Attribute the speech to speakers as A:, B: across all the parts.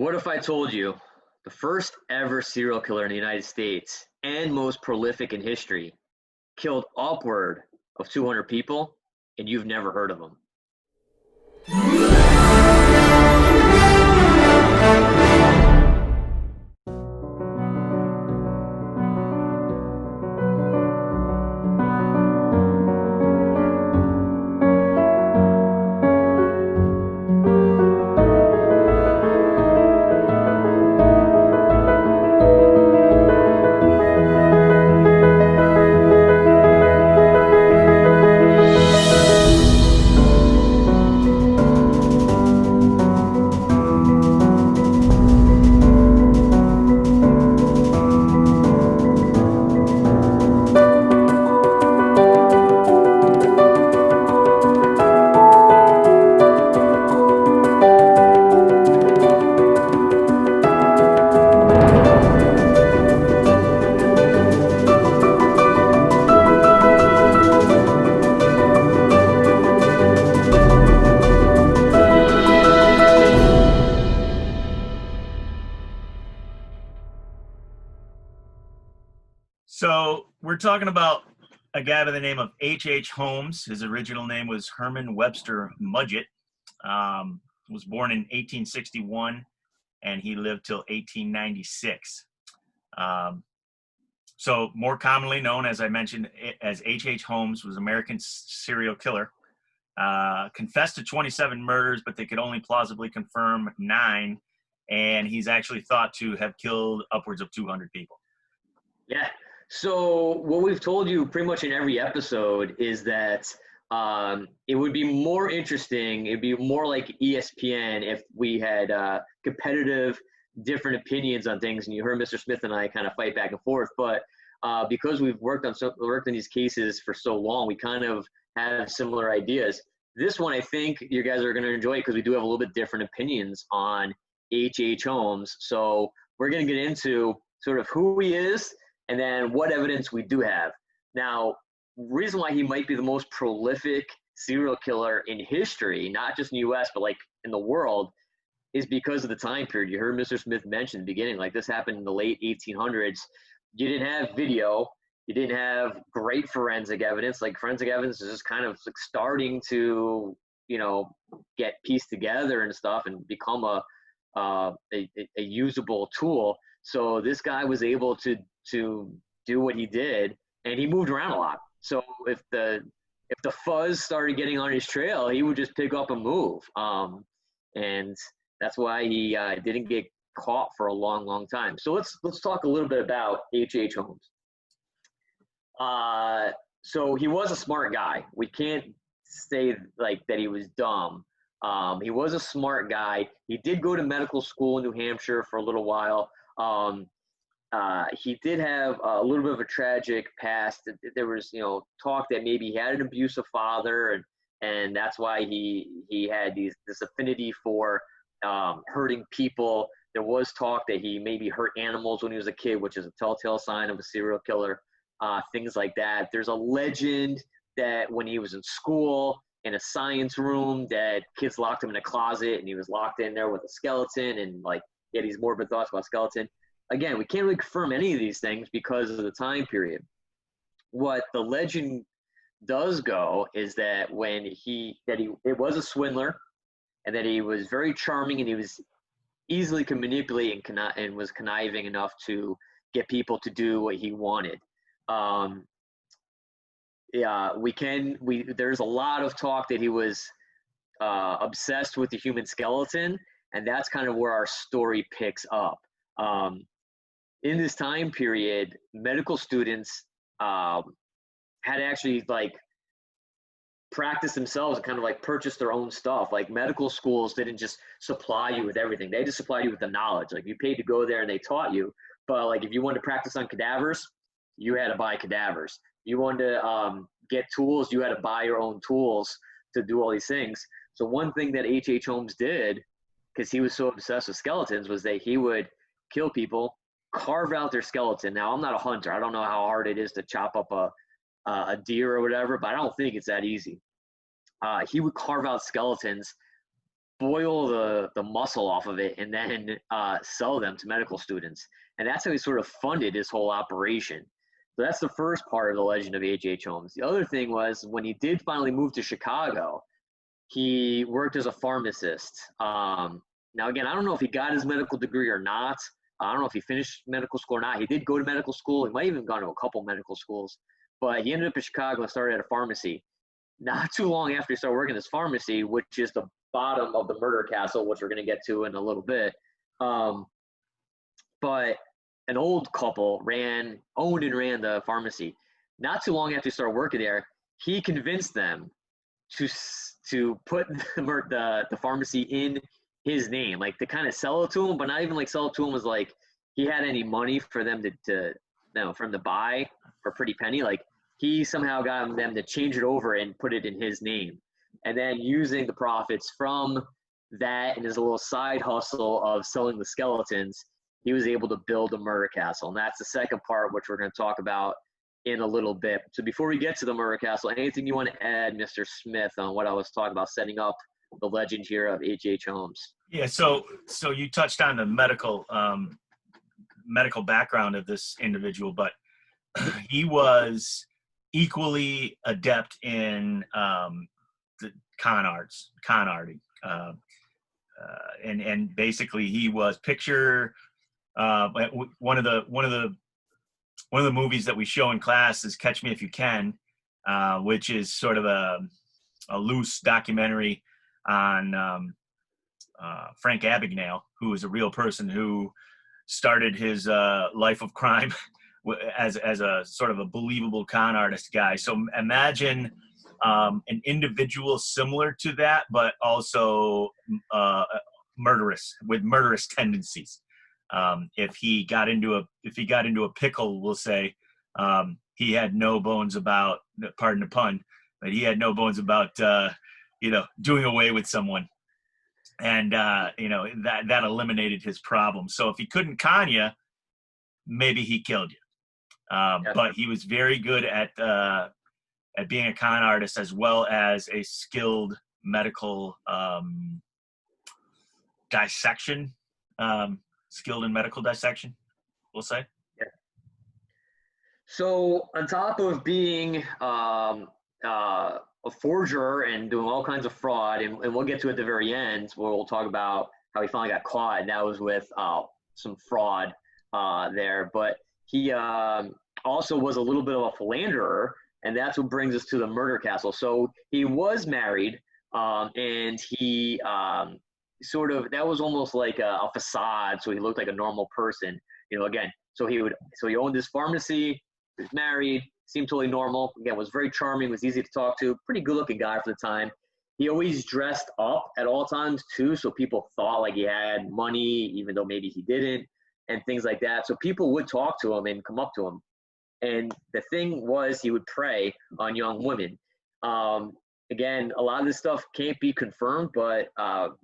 A: What if I told you the first ever serial killer in the United States and most prolific in history killed upward of 200 people and you've never heard of him?
B: So we're talking about a guy by the name of H. Holmes. His original name was Herman Webster Mudgett. Was born in 1861, and he lived till 1896. So more commonly known, as I mentioned, as H. Holmes, was an American serial killer. Confessed to 27 murders, but they could only plausibly confirm 9. And he's actually thought to have killed upwards of 200 people.
A: Yeah. So what we've told you pretty much in every episode is that it would be more interesting. It'd be more like ESPN if we had competitive, different opinions on things. And you heard Mr. Smith and I kind of fight back and forth. But because we've worked on these cases for so long, we kind of have similar ideas. This one, I think you guys are going to enjoy because we do have a little bit different opinions on H. Holmes. So we're going to get into sort of who he is and then what evidence we do have. Now, reason why he might be the most prolific serial killer in history, not just in the U.S., but like in the world, is because of the time period. You heard Mr. Smith mention in the beginning, like this happened in the late 1800s. You didn't have video. You didn't have great forensic evidence. Like forensic evidence is just kind of like starting to, get pieced together and stuff and become a usable tool. So this guy was able to do what he did, and he moved around a lot. So if the fuzz started getting on his trail, he would just pick up and move. And that's why he didn't get caught for a long, long time. So let's talk a little bit about H. Holmes. So he was a smart guy. We can't say like that he was dumb. He was a smart guy. He did go to medical school in New Hampshire for a little while. He did have a little bit of a tragic past. There was, talk that maybe he had an abusive father, and that's why he had this affinity for hurting people. There was talk that he maybe hurt animals when he was a kid, which is a telltale sign of a serial killer. Things like that. There's a legend that when he was in school, in a science room, that kids locked him in a closet, and he was locked in there with a skeleton, and like he had these morbid thoughts about skeleton. Again, we can't really confirm any of these things because of the time period. What the legend does go is that it was a swindler, and that he was very charming, and he was easily can manipulate and was conniving enough to get people to do what he wanted. There's a lot of talk that he was obsessed with the human skeleton, and that's kind of where our story picks up. In this time period, medical students had actually like practice themselves and kind of like purchase their own stuff. Like medical schools didn't just supply you with everything. They just supplied you with the knowledge. Like you paid to go there and they taught you. But like if you wanted to practice on cadavers, you had to buy cadavers. You wanted to get tools, you had to buy your own tools to do all these things. So one thing that H. Holmes did, because he was so obsessed with skeletons, was that he would kill people, carve out their skeleton. Now, I'm not a hunter. I don't know how hard it is to chop up a deer or whatever, but I don't think it's that easy. He would carve out skeletons boil the muscle off of it and then sell them to medical students. And that's how he sort of funded his whole operation. So that's the first part of the legend of H.H. Holmes. The other thing was when he did finally move to Chicago, he worked as a pharmacist. Now, again, I don't know if he got his medical degree or not. I don't know if he finished medical school or not. He did go to medical school. He might have even gone to a couple medical schools. But he ended up in Chicago and started at a pharmacy. Not too long after he started working in this pharmacy, which is the bottom of the murder castle, which we're going to get to in a little bit. But an old couple owned and ran the pharmacy. Not too long after he started working there, he convinced them to put the pharmacy in his name, like to kind of sell it to him, but not even like sell it to him was like he had any money for them for him to buy for a pretty penny. Like he somehow got them to change it over and put it in his name. And then using the profits from that and his little side hustle of selling the skeletons, he was able to build a murder castle. And that's the second part, which we're going to talk about in a little bit. So before we get to the murder castle, anything you want to add, Mr. Smith, on what I was talking about setting up the legend here of H.H. Holmes?
B: Yeah, so you touched on the medical background of this individual, but he was equally adept in the con arting, and basically he was one of the movies that we show in class is Catch Me If You Can, which is sort of a loose documentary on Frank Abagnale, who is a real person who started his life of crime as a sort of a believable con artist guy. So imagine an individual similar to that, but also murderous, with murderous tendencies. If he got into a pickle, we'll say, he had no bones about, pardon the pun, but he had no bones about doing away with someone. And that eliminated his problem. So if he couldn't con you, maybe he killed you. But he was very good at being a con artist, as well as a skilled medical dissection. Skilled in medical dissection, we'll say.
A: Yeah. So on top of being a forger and doing all kinds of fraud, and we'll get to at the very end where we'll talk about how he finally got caught, and that was with some fraud there. But he also was a little bit of a philanderer, and that's what brings us to the murder castle. So he was married, and he that was almost like a facade, so he looked like a normal person. Again, so he owned this pharmacy, he was married, seemed totally normal. Again, was very charming, was easy to talk to, pretty good-looking guy for the time. He always dressed up at all times too, so people thought like he had money, even though maybe he didn't, and things like that. So people would talk to him and come up to him. And the thing was, he would prey on young women. Again, a lot of this stuff can't be confirmed, but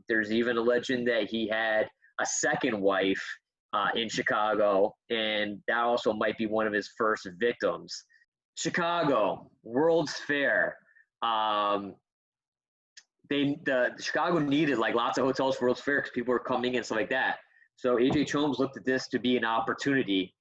A: there's even a legend that he had a second wife in Chicago, and that also might be one of his first victims. Chicago, World's Fair. Chicago needed like lots of hotels for World's Fair because people were coming in and stuff like that. So H.H. Holmes looked at this to be an opportunity,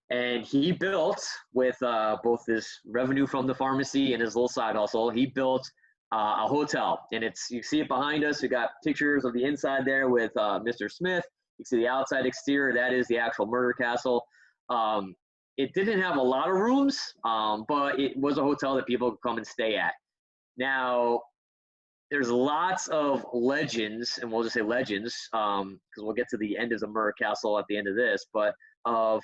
A: and he built, with both his revenue from the pharmacy and his little side hustle, he built a hotel. And you see it behind us. We got pictures of the inside there with Mr. Smith. You see the outside exterior. That is the actual murder castle. It didn't have a lot of rooms, but it was a hotel that people could come and stay at. Now, there's lots of legends, and we'll just say legends, because we'll get to the end of the murder castle at the end of this, but of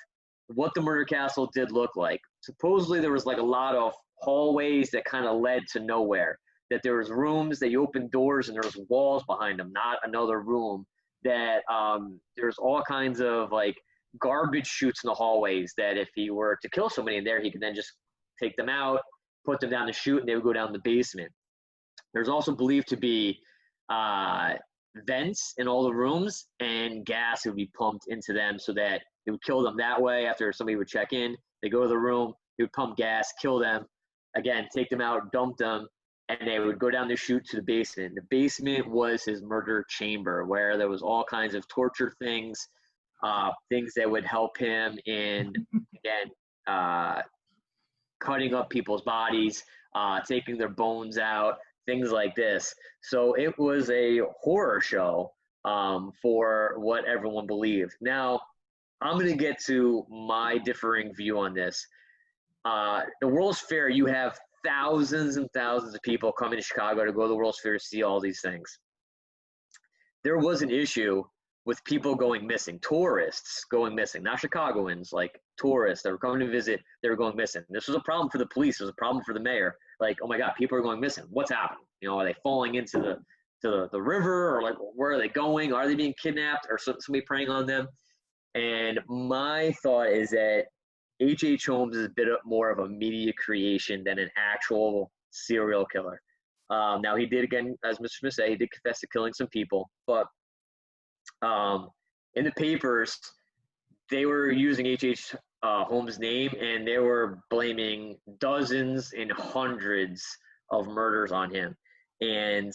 A: what the murder castle did look like. Supposedly there was like a lot of hallways that kind of led to nowhere, that there was rooms that you opened doors and there was walls behind them, not another room, that there's all kinds of like garbage chutes in the hallways that if he were to kill somebody in there, he could then just take them out, put them down the chute, and they would go down the basement. There's also believed to be vents in all the rooms, and gas would be pumped into them so that it would kill them that way. After somebody would check in, they go to the room, he would pump gas, kill them, again, take them out, dump them, and they would go down the chute to the basement. The basement was his murder chamber, where there was all kinds of torture things, things that would help him in, again, uh, cutting up people's bodies, taking their bones out, things like this. So it was a horror show, for what everyone believed. Now, I'm going to get to my differing view on this. The World's Fair, you have thousands and thousands of people coming to Chicago to go to the World's Fair to see all these things. There was an issue with people going missing, tourists going missing, not Chicagoans, like tourists that were coming to visit, they were going missing. This was a problem for the police. It was a problem for the mayor. Like, oh my God, people are going missing. What's happening? You know, are they falling into the river, or like, where are they going? Are they being kidnapped, or somebody preying on them? And my thought is that H.H. Holmes is a bit more of a media creation than an actual serial killer. Now, he did, again, as Mr. Smith said, he did confess to killing some people, but in the papers, they were using H.H. Holmes' name, and they were blaming dozens and hundreds of murders on him. And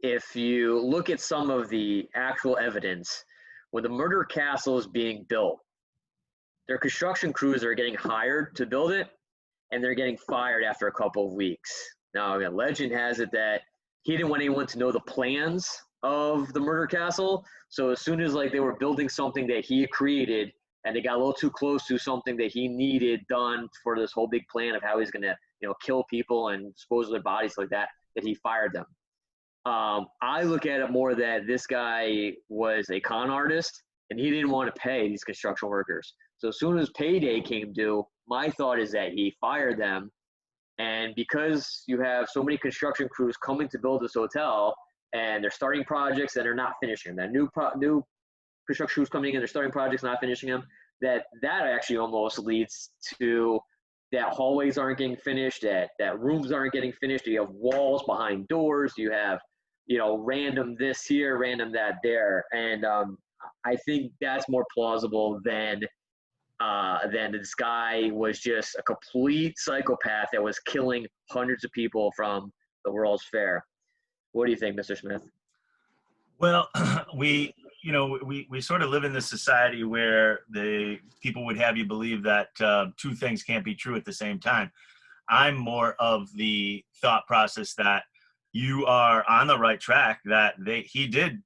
A: if you look at some of the actual evidence, when the murder castle is being built, their construction crews are getting hired to build it, and they're getting fired after a couple of weeks. Now, again, legend has it that he didn't want anyone to know the plans of the murder castle. So as soon as like they were building something that he had created, and they got a little too close to something that he needed done for this whole big plan of how he's going to, kill people and dispose of their bodies like that, that he fired them. I look at it more that this guy was a con artist, and he didn't want to pay these construction workers. So as soon as payday came due, my thought is that he fired them. And because you have so many construction crews coming to build this hotel, and they're starting projects and they're not finishing them, that new construction crews coming in, they're starting projects, not finishing them, that actually almost leads to that hallways aren't getting finished, that rooms aren't getting finished. You have walls behind doors. You have, random this here, random that there. And I think that's more plausible than this guy was just a complete psychopath that was killing hundreds of people from the World's Fair. What do you think, Mr. Smith?
B: Well, we sort of live in this society where the people would have you believe that two things can't be true at the same time. I'm more of the thought process that you are on the right track, that he did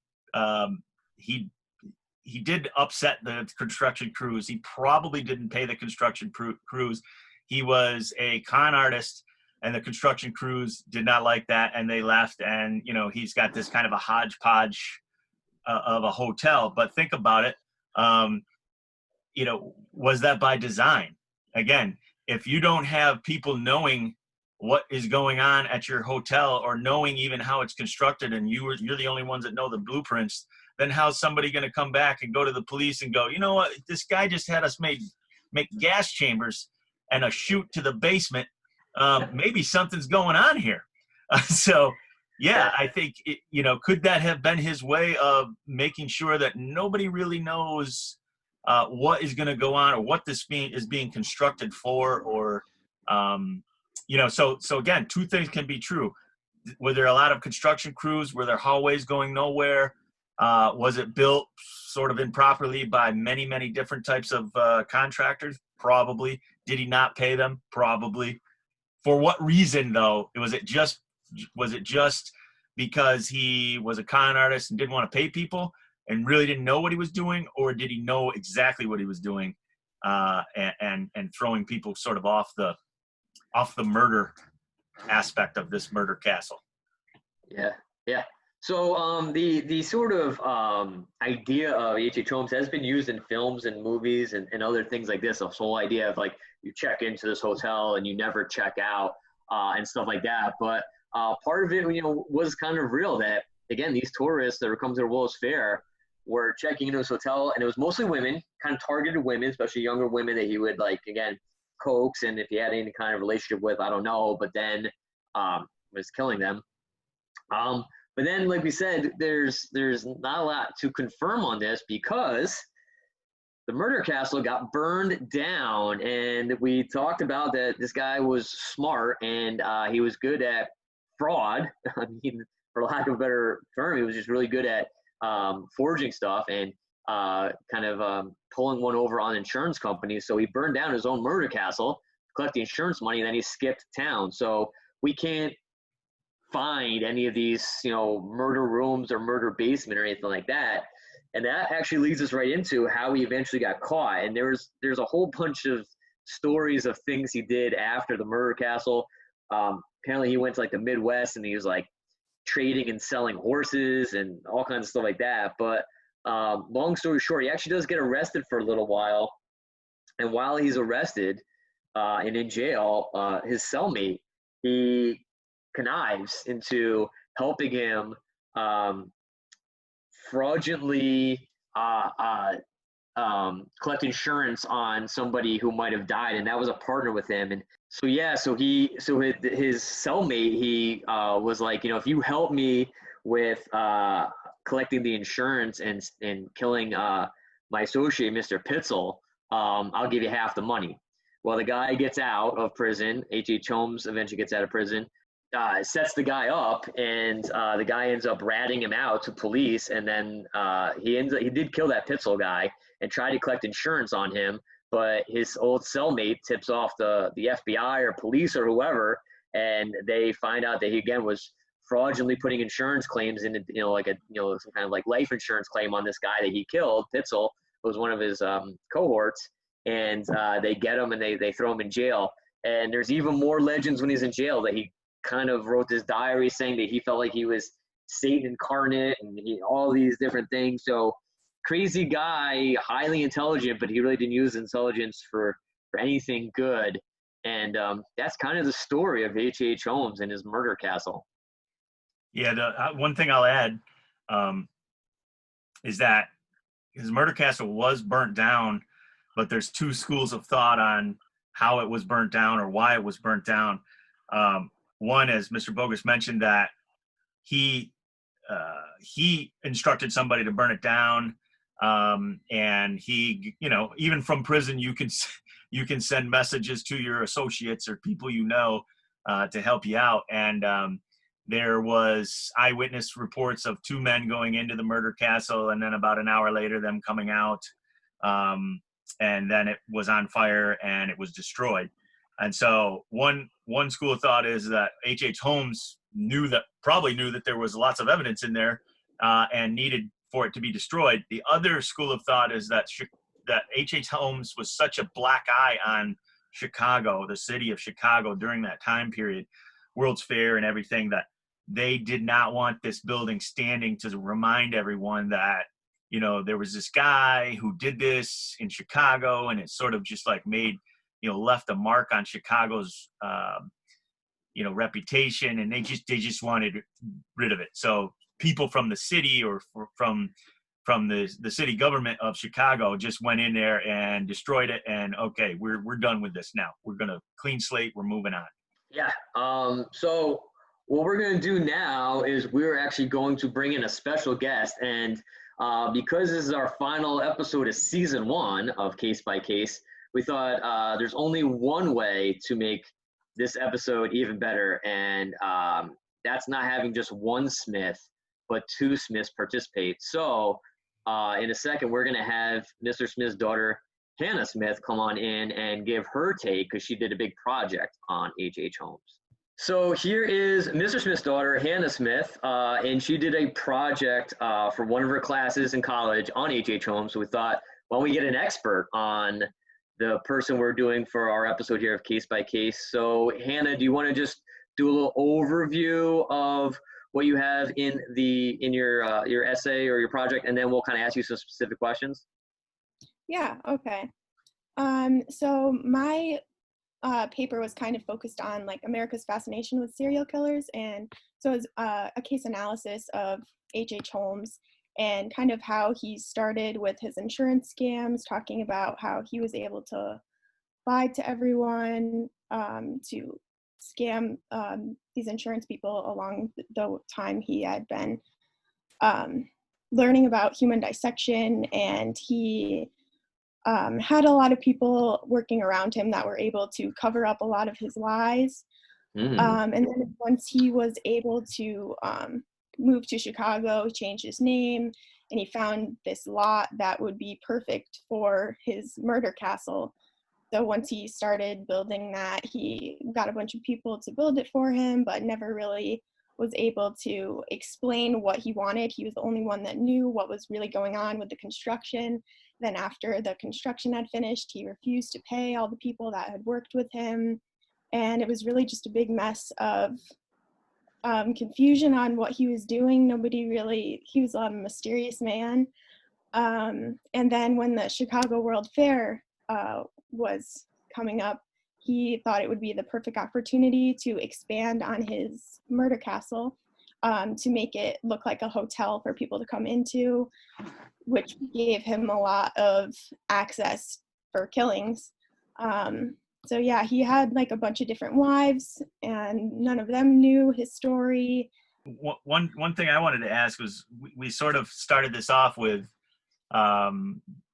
B: upset the construction crews. He probably didn't pay the construction crews. He was a con artist, and the construction crews did not like that, and they left. And he's got this kind of a hodgepodge of a hotel. But think about it. Was that by design? Again, if you don't have people knowing what is going on at your hotel, or knowing even how it's constructed, and you're the only ones that know the blueprints, then how's somebody going to come back and go to the police and go, you know what, this guy just had us make gas chambers and a chute to the basement. Maybe something's going on here. So, yeah, I think, could that have been his way of making sure that nobody really knows what is going to go on, or what this is being constructed for, or, so again, two things can be true. Were there a lot of construction crews? Were there hallways going nowhere? Was it built sort of improperly by many, many different types of contractors? Probably. Did he not pay them? Probably. For what reason, though? Was it just because he was a con artist and didn't want to pay people and really didn't know what he was doing, or did he know exactly what he was doing, and throwing people sort of off the murder aspect of this murder castle?
A: Yeah. So the sort of idea of H.H. Holmes has been used in films and movies and other things like this. This whole idea of like, you check into this hotel and you never check out, and stuff like that. But part of it, was kind of real, that, again, these tourists that were coming to the World's Fair were checking into this hotel, and it was mostly women, kind of targeted women, especially younger women that he would, like, again, coax, and if he had any kind of relationship with, I don't know, but then was killing them. But then, like we said, there's not a lot to confirm on this, because the murder castle got burned down, and we talked about that this guy was smart and he was good at fraud. I mean, for lack of a better term, he was just really good at forging stuff and kind of pulling one over on insurance companies. So he burned down his own murder castle, collect the insurance money, and then he skipped town. So we can't find any of these, murder rooms or murder basement or anything like that. And that actually leads us right into how he eventually got caught. And there's a whole bunch of stories of things he did after the murder castle. Apparently he went to like the Midwest and he was like trading and selling horses and all kinds of stuff like that. But long story short, he actually does get arrested for a little while. And while he's arrested and in jail, his cellmate, he connives into helping him fraudulently collect insurance on somebody who might have died, and that was a partner with him. And so his cellmate, he was like, if you help me with collecting the insurance and killing my associate, Mr. Pitzel, I'll give you half the money. Well, the guy gets out of prison. H.H. Holmes eventually gets out of prison. Sets the guy up, and the guy ends up ratting him out to police, and then he did kill that Pitzel guy and tried to collect insurance on him, but his old cellmate tips off the FBI or police or whoever, and they find out that he again was fraudulently putting insurance claims in, some kind of like life insurance claim on this guy that he killed. Pitzel was one of his cohorts, and they get him and they throw him in jail. And there's even more legends when he's in jail that he kind of wrote this diary saying that he felt like he was Satan incarnate and all these different things. So crazy guy, highly intelligent, but he really didn't use intelligence for anything good. And that's kind of the story of H.H. Holmes and his murder castle.
B: Yeah, the one thing I'll add is that his murder castle was burnt down, but there's two schools of thought on how it was burnt down or why it was burnt down. One, as Mr. Bogus mentioned, that he instructed somebody to burn it down, and he, even from prison, you can send messages to your associates or people to help you out. And there was eyewitness reports of two men going into the murder castle, and then about an hour later, them coming out, and then it was on fire and it was destroyed. And so one school of thought is that H.H. Holmes probably knew that there was lots of evidence in there and needed for it to be destroyed. The other school of thought is that H.H. Holmes was such a black eye on Chicago, the city of Chicago during that time period, World's Fair and everything, that they did not want this building standing to remind everyone that, there was this guy who did this in Chicago, and it sort of just like made, left a mark on Chicago's, reputation, and they just wanted rid of it. So people from the city or from the city government of Chicago just went in there and destroyed it. And okay, we're done with this now. We're gonna clean slate. We're moving on.
A: Yeah. So what we're gonna do now is we're actually going to bring in a special guest, and because this is our final episode of season 1 of Case by Case, we thought there's only one way to make this episode even better, and that's not having just one Smith, but 2 Smiths participate. So in a second, we're going to have Mr. Smith's daughter, Hannah Smith, come on in and give her take, because she did a big project on H.H. Holmes. So here is Mr. Smith's daughter, Hannah Smith, and she did a project for one of her classes in college on H.H. Holmes. So we thought, why don't we get an expert on the person we're doing for our episode here of Case by Case. So Hannah, do you want to just do a little overview of what you have in your essay or your project, and then we'll kind of ask you some specific questions?
C: Yeah, okay. So my paper was kind of focused on like America's fascination with serial killers, and so it was a case analysis of H.H. Holmes and kind of how he started with his insurance scams, talking about how he was able to lie to everyone, to scam these insurance people along the time he had been learning about human dissection. And he had a lot of people working around him that were able to cover up a lot of his lies. And then once he was able to move to Chicago, change his name, and he found this lot that would be perfect for his murder castle. So once he started building that, he got a bunch of people to build it for him, but never really was able to explain what he wanted. He was the only one that knew what was really going on with the construction. Then after the construction had finished, he refused to pay all the people that had worked with him. And it was really just a big mess of confusion on what he was doing. He was a mysterious man. And then when the Chicago World Fair was coming up, he thought it would be the perfect opportunity to expand on his murder castle, to make it look like a hotel for people to come into, which gave him a lot of access for killings. So yeah, he had like a bunch of different wives, and none of them knew his story.
B: One thing I wanted to ask was, we sort of started this off with,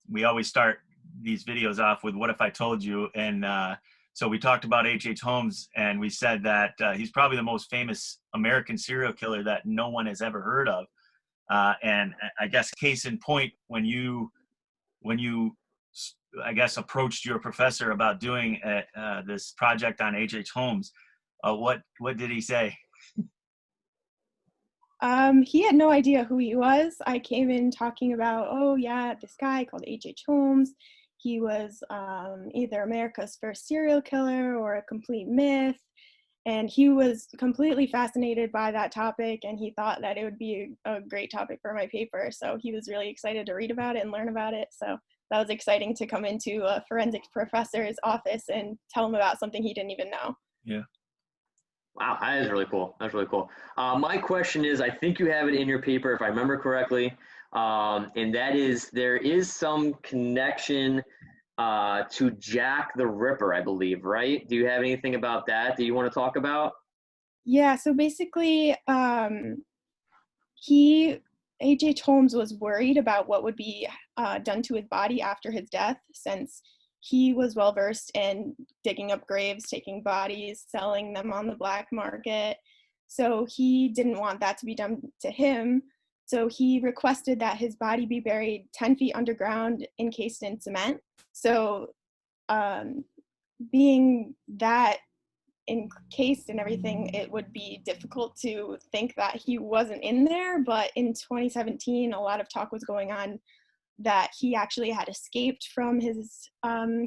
B: we always start these videos off with "What if I told you?" And so we talked about H.H. Holmes, and we said that he's probably the most famous American serial killer that no one has ever heard of. And I guess case in point, when you I guess approached your professor about doing this project on H.H. Holmes, what did he say?
C: He had no idea who he was. I came in talking about, oh yeah, this guy called H.H. Holmes. He was either America's first serial killer or a complete myth. And he was completely fascinated by that topic, and he thought that it would be a great topic for my paper. So he was really excited to read about it and learn about it. So that was exciting to come into a forensics professor's office and tell him about something he didn't even know.
B: Yeah.
A: Wow, that is really cool. That's really cool. My question is, I think you have it in your paper, if I remember correctly, and that is, there is some connection to Jack the Ripper, I believe, right? Do you have anything about that you want to talk about?
C: Yeah, so basically, H.H. Holmes was worried about what would be done to his body after his death, since he was well versed in digging up graves, taking bodies, selling them on the black market. So he didn't want that to be done to him. So he requested that his body be buried 10 feet underground, encased in cement. So being that encased and everything, it would be difficult to think that he wasn't in there. But in 2017, a lot of talk was going on that he actually had escaped from his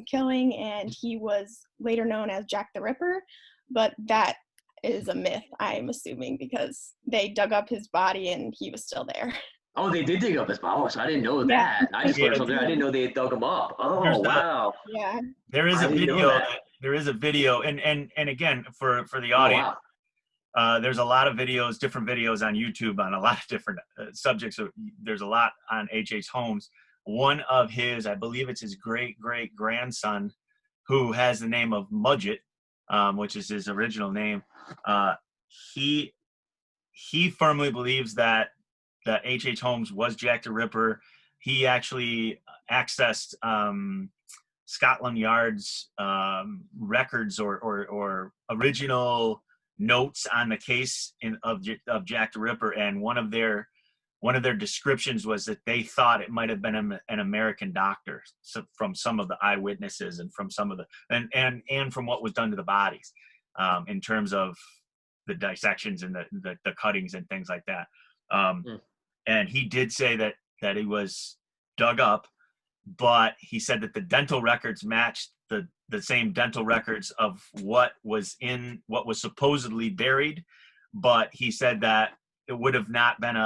C: killing, and he was later known as Jack the Ripper. But that is a myth, I'm assuming, because they dug up his body and he was still there.
A: Oh, they did dig up his body. Oh, so I didn't know
C: Yeah.
A: that. I just learned something. I didn't know they had dug him up. Oh, wow.
C: Yeah.
B: There is
A: I
B: a
A: didn't know
B: video.
A: that.
B: There is a video, and again, for the
A: Oh,
B: audience,
A: wow.
B: there's a lot of videos, different videos on YouTube on a lot of different subjects. So there's a lot on H.H. Holmes. One of his, I believe it's his great-great-grandson, who has the name of Mudgett, which is his original name. He firmly believes that H.H. Holmes was Jack the Ripper. He actually accessed Scotland Yard's records or original notes on the case of Jack the Ripper, and one of their descriptions was that they thought it might have been an American doctor, so from some of the eyewitnesses and from some of the and from what was done to the bodies, in terms of the dissections and the cuttings and things like that. And he did say that he was dug up, but he said that the dental records matched the same dental records of what was supposedly buried. But he said that it would have not been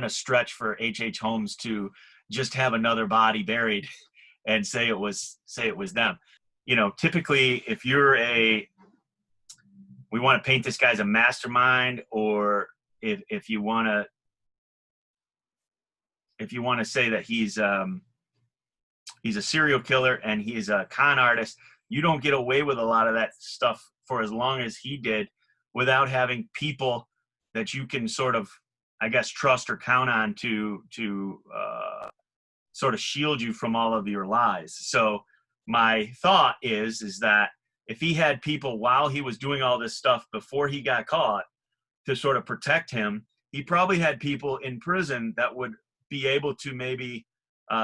B: a stretch for H.H. Holmes to just have another body buried and say it was them. You know, typically if we want to paint this guy as a mastermind, or if you want to say that he's a serial killer and he's a con artist, you don't get away with a lot of that stuff for as long as he did without having people that you can sort of, I guess, trust or count on to sort of shield you from all of your lies. So my thought is that if he had people while he was doing all this stuff before he got caught to sort of protect him, he probably had people in prison that would be able to maybe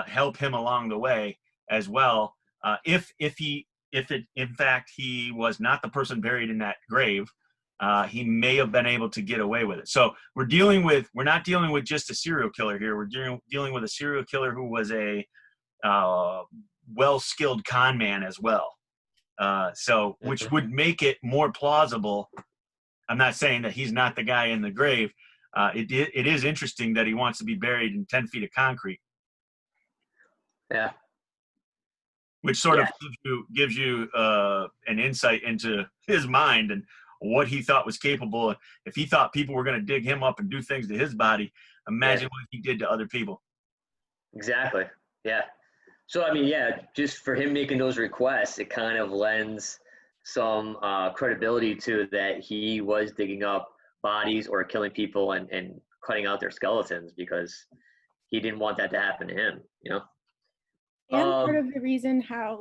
B: help him along the way as well. If in fact he was not the person buried in that grave, he may have been able to get away with it. So we're not dealing with just a serial killer here. We're dealing with a serial killer who was a well-skilled con man as well. So which would make it more plausible. I'm not saying that he's not the guy in the grave. It is interesting that he wants to be buried in 10 feet of concrete.
A: Yeah.
B: Which sort of gives you an insight into his mind and what he thought was capable. If he thought people were going to dig him up and do things to his body, imagine what he did to other people.
A: Exactly. Yeah. So, I mean, yeah, just for him making those requests, it kind of lends some credibility to that he was digging up bodies or killing people and cutting out their skeletons because he didn't want that to happen to him, you know?
C: And part of the reason how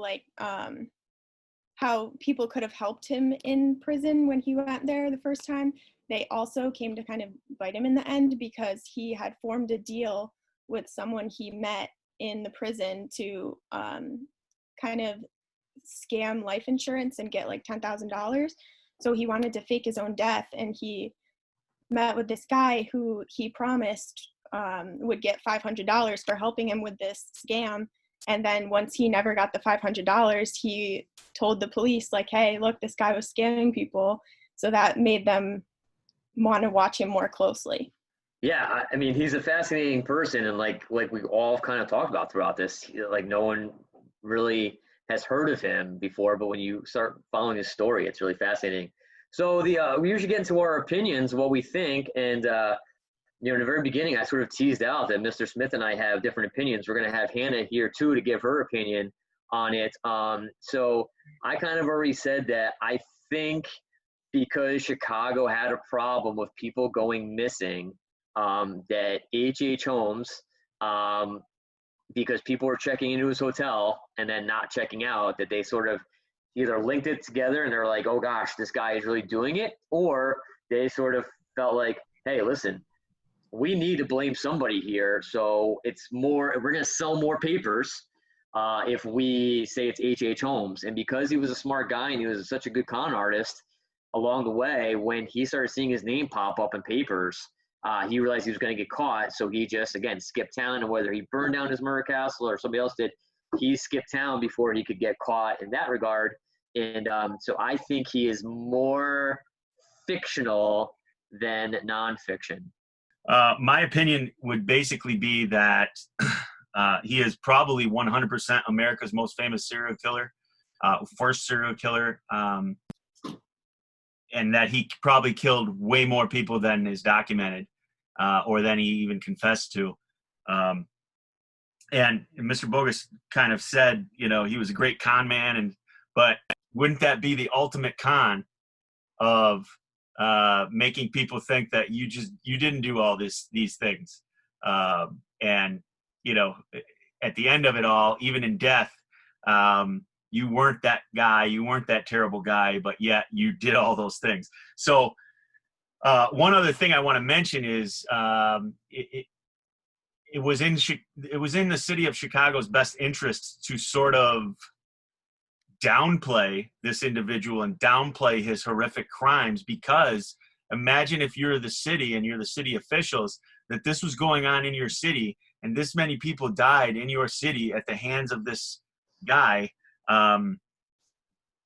C: people could have helped him in prison when he went there the first time, they also came to kind of bite him in the end because he had formed a deal with someone he met in the prison to kind of scam life insurance and get like $10,000. So he wanted to fake his own death, and he met with this guy who he promised would get $500 for helping him with this scam. And then once he never got the $500, he told the police, like, hey, look, this guy was scamming people. So that made them want to watch him more closely.
A: Yeah, I mean, he's a fascinating person, and like we all kind of talked about throughout this, like no one really has heard of him before, but when you start following his story, it's really fascinating. So we usually get into our opinions, what we think, and in the very beginning, I sort of teased out that Mr. Smith and I have different opinions. We're going to have Hannah here too to give her opinion on it. So I kind of already said that I think because Chicago had a problem with people going missing, that H.H. Holmes, because people were checking into his hotel and then not checking out, that they sort of either linked it together and they're like, oh gosh, this guy is really doing it, or they sort of felt like, hey, listen, we need to blame somebody here. So we're going to sell more papers if we say it's H.H. Holmes. And because he was a smart guy and he was such a good con artist along the way, when he started seeing his name pop up in papers, he realized he was going to get caught. So he just, again, skipped town. And whether he burned down his murder castle or somebody else did, he skipped town before he could get caught in that regard. And so I think he is more fictional than nonfiction.
B: My opinion would basically be that he is probably 100% America's most famous serial killer, first serial killer, and that he probably killed way more people than is documented or than he even confessed to. And Mr. Bogus kind of said, he was a great con man, but wouldn't that be the ultimate con of making people think that you didn't do all these things? And at the end of it all, even in death, you weren't that guy, you weren't that terrible guy, but yet you did all those things. So one other thing I want to mention is it was in the city of Chicago's best interest to sort of downplay this individual and downplay his horrific crimes, because imagine if you're the city and you're the city officials, that this was going on in your city and this many people died in your city at the hands of this guy.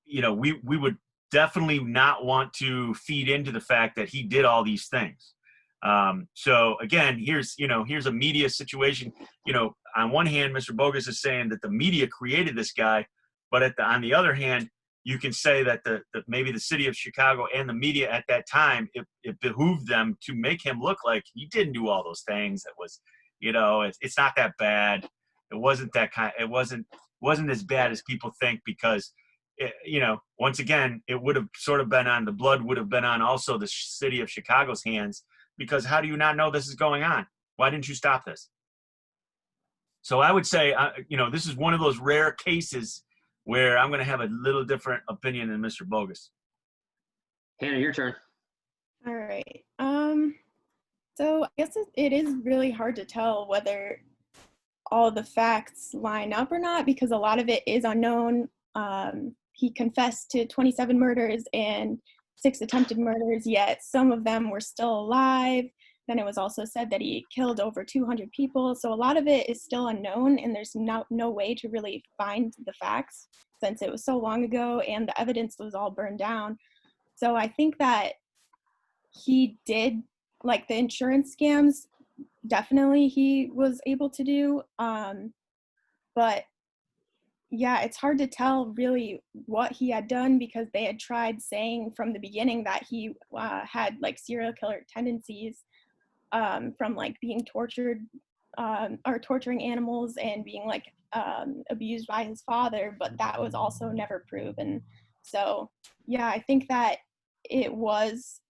B: We would definitely not want to feed into the fact that he did all these things. So again, here's a media situation. On one hand, Mr. Bogus is saying that the media created this guy, but on the other hand, you can say that maybe the city of Chicago and the media at that time, it behooved them to make him look like he didn't do all those things. It was, it's not that bad. It wasn't that kind. It wasn't as bad as people think, because once again, it would have sort of been on, the blood would have been on also the city of Chicago's hands, because how do you not know this is going on? Why didn't you stop this? So I would say, this is one of those rare cases where I'm going to have a little different opinion than Mr. Bogus.
A: Hannah, your turn.
C: All right. So I guess it is really hard to tell whether all the facts line up or not, because a lot of it is unknown. He confessed to 27 murders and 6 attempted murders, yet some of them were still alive. Then it was also said that he killed over 200 people. So a lot of it is still unknown, and there's no way to really find the facts since it was so long ago and the evidence was all burned down. So I think that he did, like the insurance scams, definitely he was able to do. But yeah, it's hard to tell really what he had done, because they had tried saying from the beginning that he had like serial killer tendencies, from like being tortured or torturing animals and being like abused by his father, but that was also never proven. So yeah, I think that it was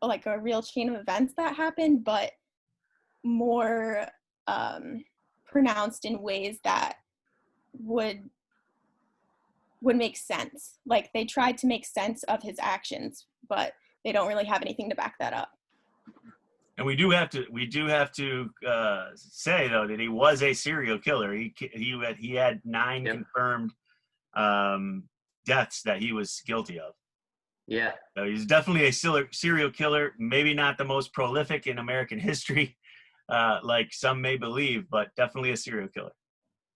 C: like a real chain of events that happened, but more pronounced in ways that would make sense. Like they tried to make sense of his actions, but they don't really have anything to back that up.
B: And we do have to say though that he was a serial killer. He had 9 confirmed deaths that he was guilty of.
A: Yeah.
B: So he's definitely a serial killer. Maybe not the most prolific in American history, like some may believe, but definitely a serial killer.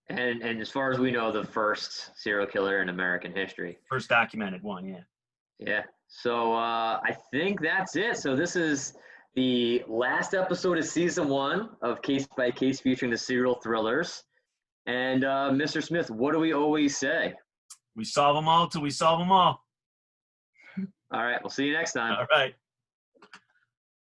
A: And as far as we know, the first serial killer in American history.
B: First documented one, yeah.
A: Yeah. So I think that's it. So this is the last episode of season 1 of Case by Case featuring the serial thrillers. And Mr. Smith, what do we always say?
B: We solve them all till we solve them all.
A: All right. We'll see you next time.
B: All right.